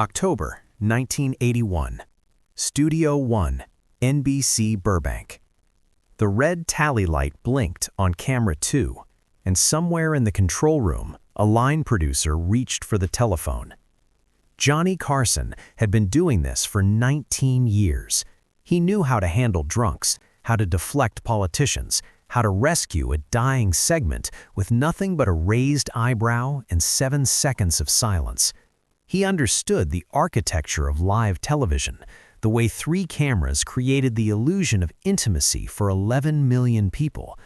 October 1981. Studio 1, NBC Burbank. The red tally light blinked on camera 2, and somewhere in the control room, a line producer reached for the telephone. Johnny Carson had been doing this for 19 years. He knew how to handle drunks, how to deflect politicians, how to rescue a dying segment with nothing but a raised eyebrow and 7 seconds of silence. He understood the architecture of live television, the way 3 cameras created the illusion of intimacy for 11 million people,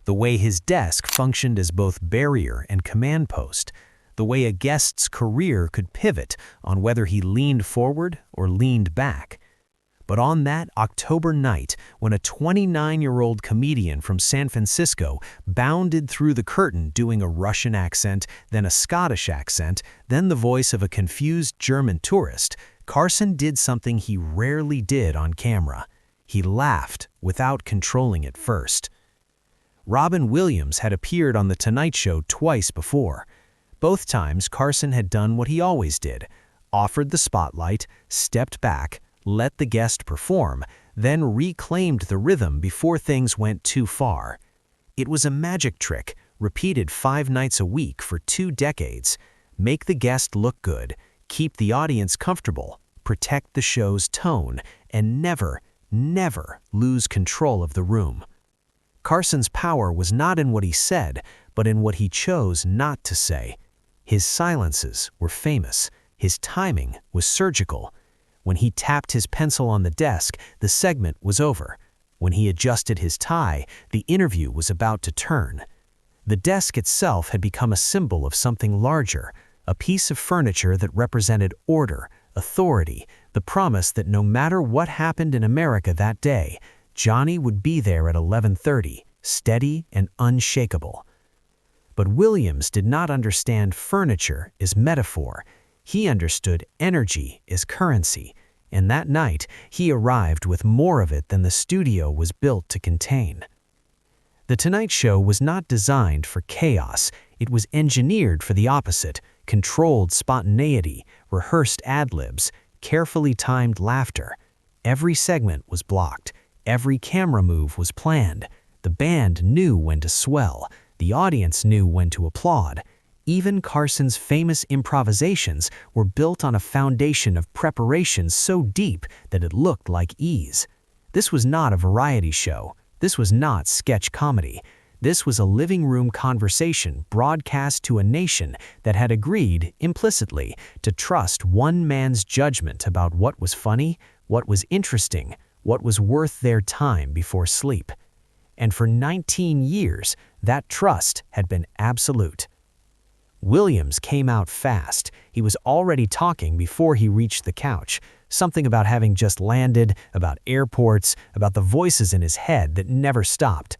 the way his desk functioned as both barrier and command post, the way a guest's career could pivot on whether he leaned forward or leaned back. But on that October night, when a 29-year-old comedian from San Francisco bounded through the curtain doing a Russian accent, then a Scottish accent, then the voice of a confused German tourist, Carson did something he rarely did on camera. He laughed without controlling it first. Robin Williams had appeared on The Tonight Show twice before. Both times Carson had done what he always did, offered the spotlight, stepped back, let the guest perform, then reclaimed the rhythm before things went too far. It was a magic trick, repeated 5 nights a week for 2 decades. Make the guest look good, keep the audience comfortable, protect the show's tone, and never, never lose control of the room. Carson's power was not in what he said, but in what he chose not to say. His silences were famous. His timing was surgical. When he tapped his pencil on the desk, the segment was over. When he adjusted his tie, the interview was about to turn. The desk itself had become a symbol of something larger, a piece of furniture that represented order, authority, the promise that no matter what happened in America that day, Johnny would be there at 11:30, steady and unshakable. But Williams did not understand furniture as metaphor. He understood energy as currency, and that night he arrived with more of it than the studio was built to contain. The Tonight Show was not designed for chaos. It was engineered for the opposite: controlled spontaneity, rehearsed ad-libs, carefully timed laughter. Every segment was blocked. Every camera move was planned. The band knew when to swell. The audience knew when to applaud. Even Carson's famous improvisations were built on a foundation of preparation so deep that it looked like ease. This was not a variety show. This was not sketch comedy. This was a living room conversation broadcast to a nation that had agreed, implicitly, to trust one man's judgment about what was funny, what was interesting, what was worth their time before sleep. And for 19 years, that trust had been absolute. Williams came out fast. He was already talking before he reached the couch. Something about having just landed, about airports, about the voices in his head that never stopped.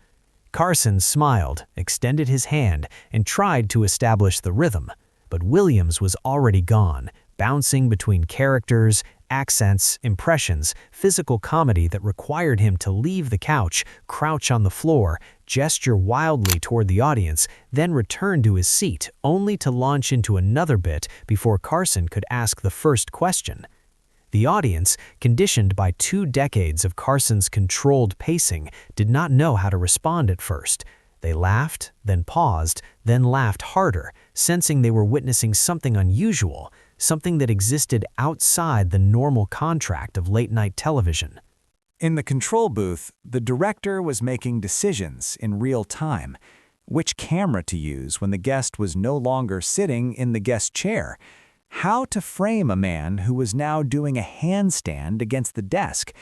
Carson smiled, extended his hand, and tried to establish the rhythm. But Williams was already gone, bouncing between characters, accents, impressions, physical comedy that required him to leave the couch, crouch on the floor, gesture wildly toward the audience, then return to his seat, only to launch into another bit before Carson could ask the first question. The audience, conditioned by 2 decades of Carson's controlled pacing, did not know how to respond at first. They laughed, then paused, then laughed harder, sensing they were witnessing something unusual, something that existed outside the normal contract of late-night television. In the control booth, the director was making decisions in real time. Which camera to use when the guest was no longer sitting in the guest chair. How to frame a man who was now doing a handstand against the desk.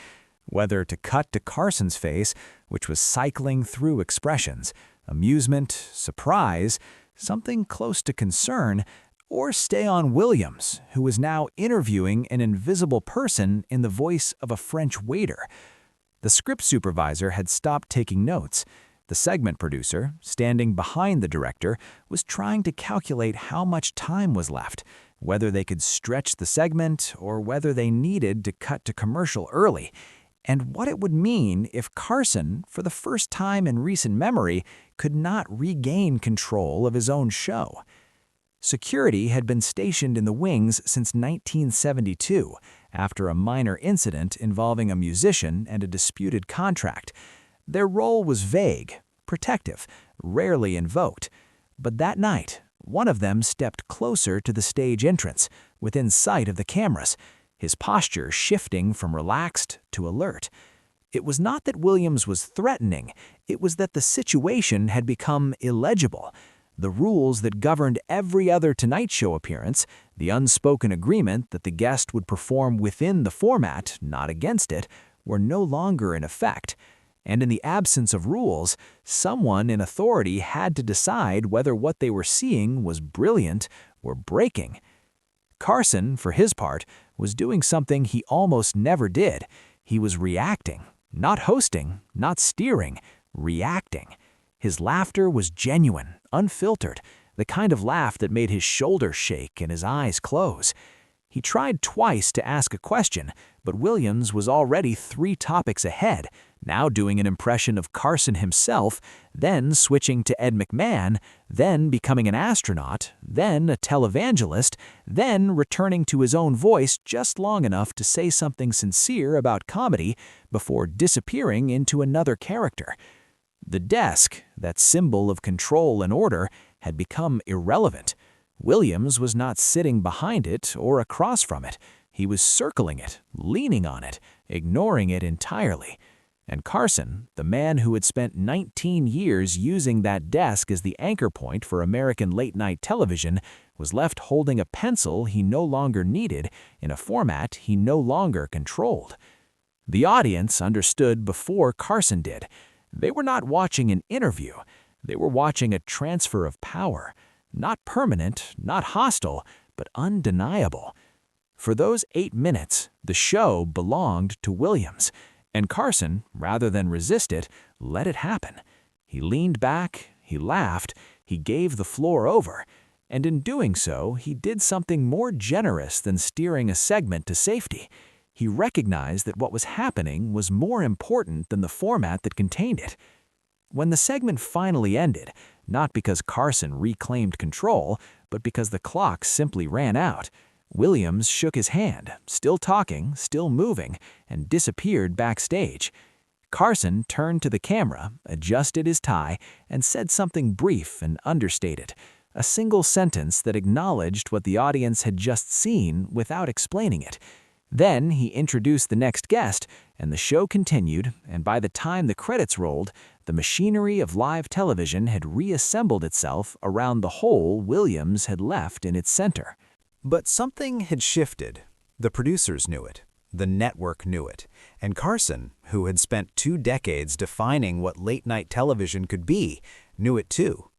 Whether to cut to Carson's face, which was cycling through expressions, amusement, surprise, something close to concern, or stay on Williams, who was now interviewing an invisible person in the voice of a French waiter. The script supervisor had stopped taking notes. The segment producer, standing behind the director, was trying to calculate how much time was left, whether they could stretch the segment or whether they needed to cut to commercial early, and what it would mean if Carson, for the first time in recent memory, could not regain control of his own show. Security had been stationed in the wings since 1972, after a minor incident involving a musician and a disputed contract. Their role was vague, protective, rarely invoked. But that night, one of them stepped closer to the stage entrance, within sight of the cameras, his posture shifting from relaxed to alert. It was not that Williams was threatening, it was that the situation had become illegible. The rules that governed every other Tonight Show appearance, the unspoken agreement that the guest would perform within the format, not against it, were no longer in effect. And in the absence of rules, someone in authority had to decide whether what they were seeing was brilliant or breaking. Carson, for his part, was doing something he almost never did. He was reacting, not hosting, not steering, reacting. His laughter was genuine, unfiltered, the kind of laugh that made his shoulders shake and his eyes close. He tried twice to ask a question, but Williams was already 3 topics ahead, now doing an impression of Carson himself, then switching to Ed McMahon, then becoming an astronaut, then a televangelist, then returning to his own voice just long enough to say something sincere about comedy before disappearing into another character. The desk, that symbol of control and order, had become irrelevant. Williams was not sitting behind it or across from it. He was circling it, leaning on it, ignoring it entirely. And Carson, the man who had spent 19 years using that desk as the anchor point for American late-night television, was left holding a pencil he no longer needed in a format he no longer controlled. The audience understood before Carson did. They were not watching an interview. They were watching a transfer of power. Not permanent, not hostile, but undeniable. For those 8 minutes, the show belonged to Williams, and Carson, rather than resist it, let it happen. He leaned back, he laughed, he gave the floor over, and in doing so, he did something more generous than steering a segment to safety. He recognized that what was happening was more important than the format that contained it. When the segment finally ended, not because Carson reclaimed control, but because the clock simply ran out, Williams shook his hand, still talking, still moving, and disappeared backstage. Carson turned to the camera, adjusted his tie, and said something brief and understated, a single sentence that acknowledged what the audience had just seen without explaining it. Then he introduced the next guest, and the show continued, and by the time the credits rolled, the machinery of live television had reassembled itself around the hole Williams had left in its center. But something had shifted. The producers knew it. The network knew it. And Carson, who had spent 2 decades defining what late-night television could be, knew it too.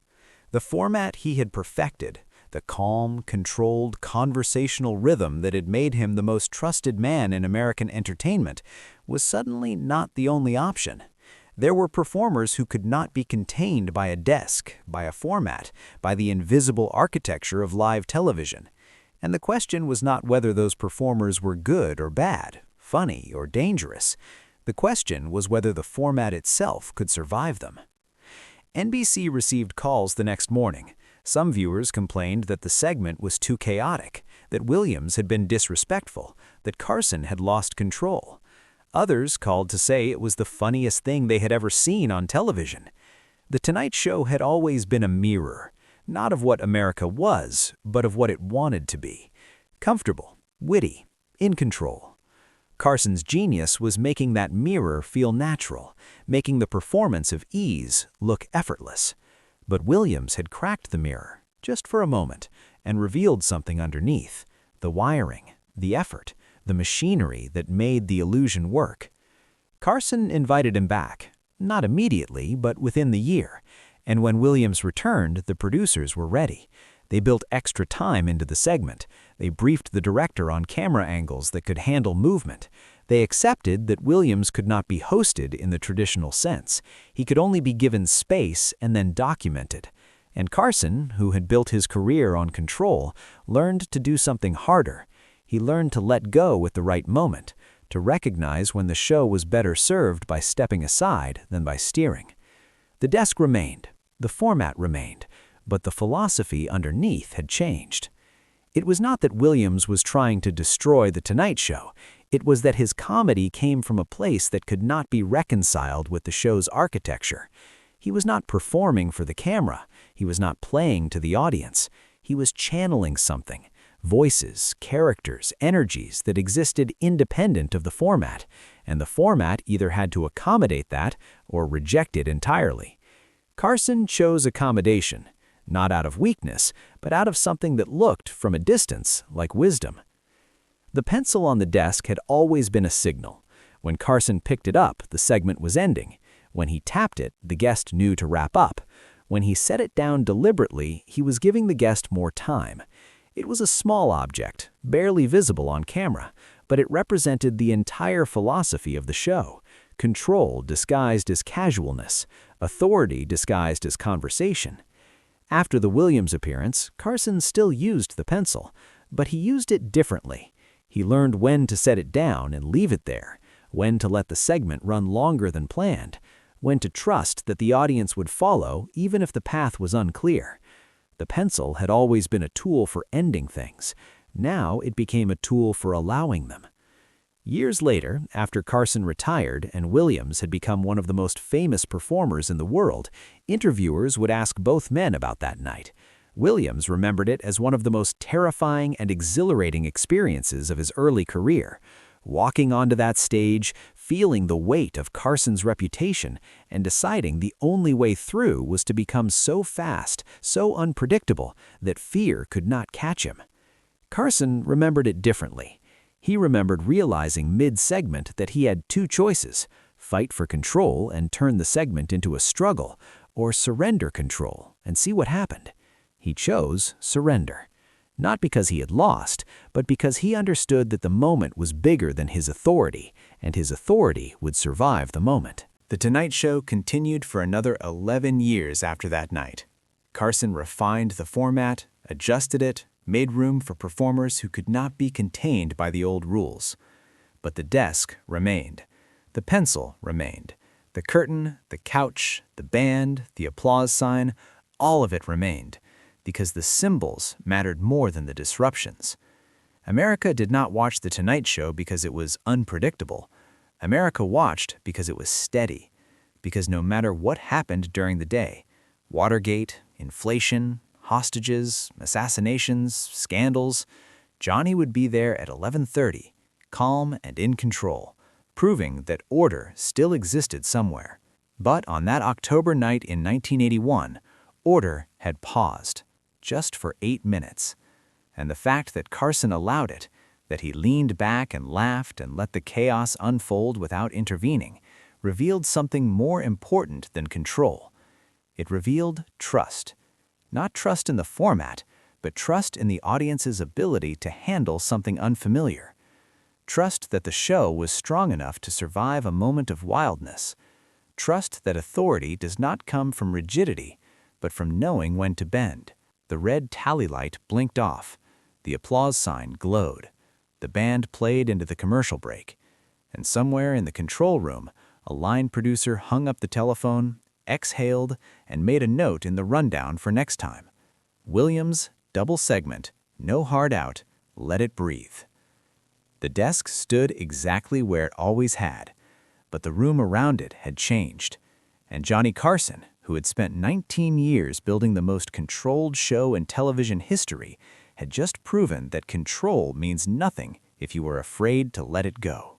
The format he had perfected, the calm, controlled, conversational rhythm that had made him the most trusted man in American entertainment, was suddenly not the only option. There were performers who could not be contained by a desk, by a format, by the invisible architecture of live television. And the question was not whether those performers were good or bad, funny or dangerous. The question was whether the format itself could survive them. NBC received calls the next morning. Some viewers complained that the segment was too chaotic, that Williams had been disrespectful, that Carson had lost control. Others called to say it was the funniest thing they had ever seen on television. The Tonight Show had always been a mirror, not of what America was, but of what it wanted to be. Comfortable, witty, in control. Carson's genius was making that mirror feel natural, making the performance of ease look effortless. But Williams had cracked the mirror, just for a moment, and revealed something underneath, the wiring, the effort, the machinery that made the illusion work. Carson invited him back, not immediately, but within the year, and when Williams returned, the producers were ready. They built extra time into the segment. They briefed the director on camera angles that could handle movement. They accepted that Williams could not be hosted in the traditional sense. He could only be given space and then documented. And Carson, who had built his career on control, learned to do something harder. He learned to let go at the right moment, to recognize when the show was better served by stepping aside than by steering. The desk remained. The format remained. But the philosophy underneath had changed. It was not that Williams was trying to destroy The Tonight Show. It was that his comedy came from a place that could not be reconciled with the show's architecture. He was not performing for the camera. He was not playing to the audience. He was channeling something, voices, characters, energies that existed independent of the format, and the format either had to accommodate that or reject it entirely. Carson chose accommodation, not out of weakness, but out of something that looked, from a distance, like wisdom. The pencil on the desk had always been a signal. When Carson picked it up, the segment was ending. When he tapped it, the guest knew to wrap up. When he set it down deliberately, he was giving the guest more time. It was a small object, barely visible on camera, but it represented the entire philosophy of the show. Control disguised as casualness, authority disguised as conversation. After the Williams appearance, Carson still used the pencil, but he used it differently. He learned when to set it down and leave it there, when to let the segment run longer than planned, when to trust that the audience would follow even if the path was unclear. The pencil had always been a tool for ending things. Now it became a tool for allowing them. Years later, after Carson retired and Williams had become one of the most famous performers in the world, interviewers would ask both men about that night. Williams remembered it as one of the most terrifying and exhilarating experiences of his early career. Walking onto that stage, feeling the weight of Carson's reputation, and deciding the only way through was to become so fast, so unpredictable, that fear could not catch him. Carson remembered it differently. He remembered realizing mid-segment that he had two choices: fight for control and turn the segment into a struggle, or surrender control and see what happened. He chose surrender. Not because he had lost, but because he understood that the moment was bigger than his authority, and his authority would survive the moment. The Tonight Show continued for another 11 years after that night. Carson refined the format, adjusted it, made room for performers who could not be contained by the old rules. But the desk remained. The pencil remained. The curtain, the couch, the band, the applause sign, all of it remained, because the symbols mattered more than the disruptions. America did not watch The Tonight Show because it was unpredictable. America watched because it was steady, because no matter what happened during the day, Watergate, inflation, hostages, assassinations, scandals, Johnny would be there at 11:30, calm and in control, proving that order still existed somewhere. But on that October night in 1981, order had paused, just for 8 minutes. And the fact that Carson allowed it, that he leaned back and laughed and let the chaos unfold without intervening, revealed something more important than control. It revealed trust. Not trust in the format, but trust in the audience's ability to handle something unfamiliar. Trust that the show was strong enough to survive a moment of wildness. Trust that authority does not come from rigidity, but from knowing when to bend. The red tally light blinked off. The applause sign glowed. The band played into the commercial break. And somewhere in the control room, a line producer hung up the telephone, exhaled, and made a note in the rundown for next time. Williams, double segment, no hard out, let it breathe. The desk stood exactly where it always had, but the room around it had changed. And Johnny Carson, who had spent 19 years building the most controlled show in television history, had just proven that control means nothing if you are afraid to let it go.